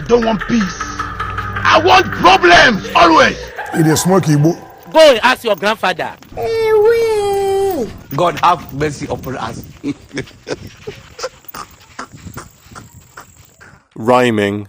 I don't want peace. I want problems always. It is smoky, boo. Go and ask your grandfather. God have mercy upon us. Rhyming.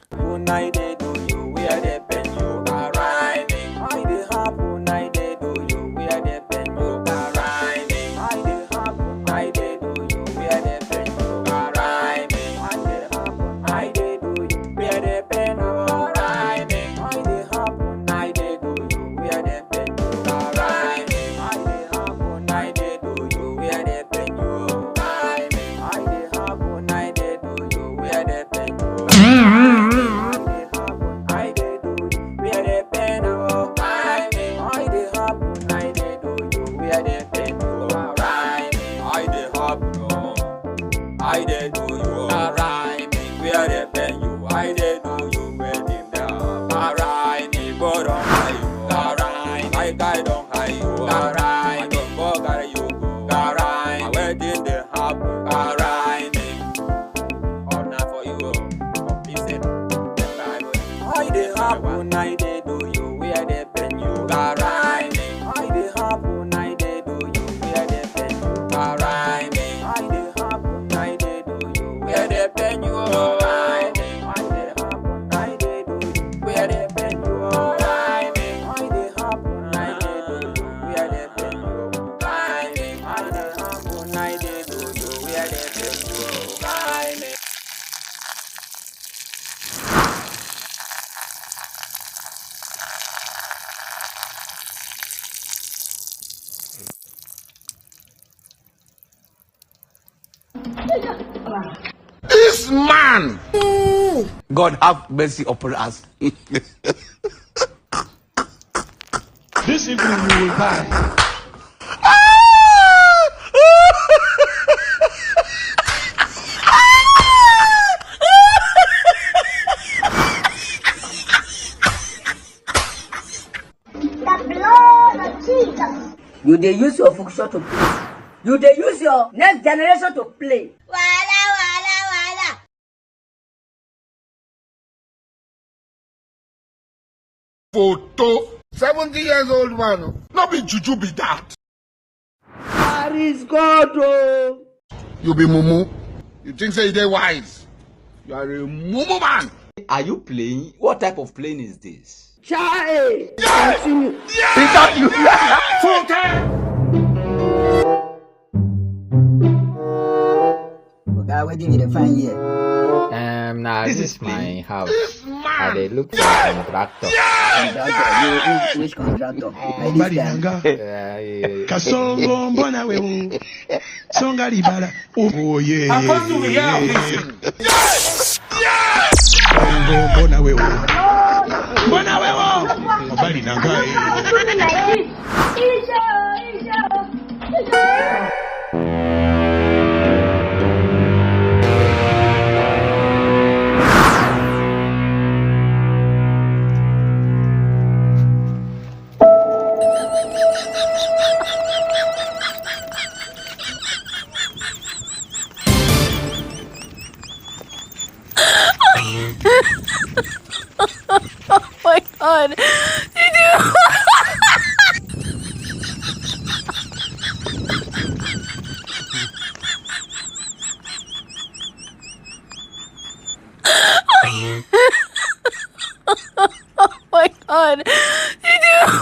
I did do you rhyming, where they pen you, I did do you wedding down. Rhyming, but don't hide you, rhyming, like I don't hide you, rhyming, don't go carry you go, rhyming, wedding they happen, rhyming, all not for you, listen, I did happen, I did do you, where they pen you, rhyming, I did happen, I did do you, where they pen you, rhyming, I did happen, I did do you, where they pen you, rhyming, I did happen, I did do you, where they pen you, rhyming, I did happen, I did do you, where they pen you, rhyming, I did happen, I did do you, where they pen you, rhyming. This man. God have mercy upon us. This evening you will die. The blood of Jesus. You dey use your function to play. You dey use your next generation to play. Wala, wala, wala. Photo. 70 years old man. Not be juju be that. Where is God? Oh. You be mumu. You think say you dey wise. You are a mumu man. Are you playing? What type of playing is this? Chai! Yes! Continue. Without you. Okay, what did you find here? Nah, this is my house. This I man. dey look for a contractor. Contractor. Which contractor? Like this guy. Kasongo mbona wewe songa libala oh yeah Kasongo mbona wewe mbali nangai Oh my god. Did you Oh my god. Did you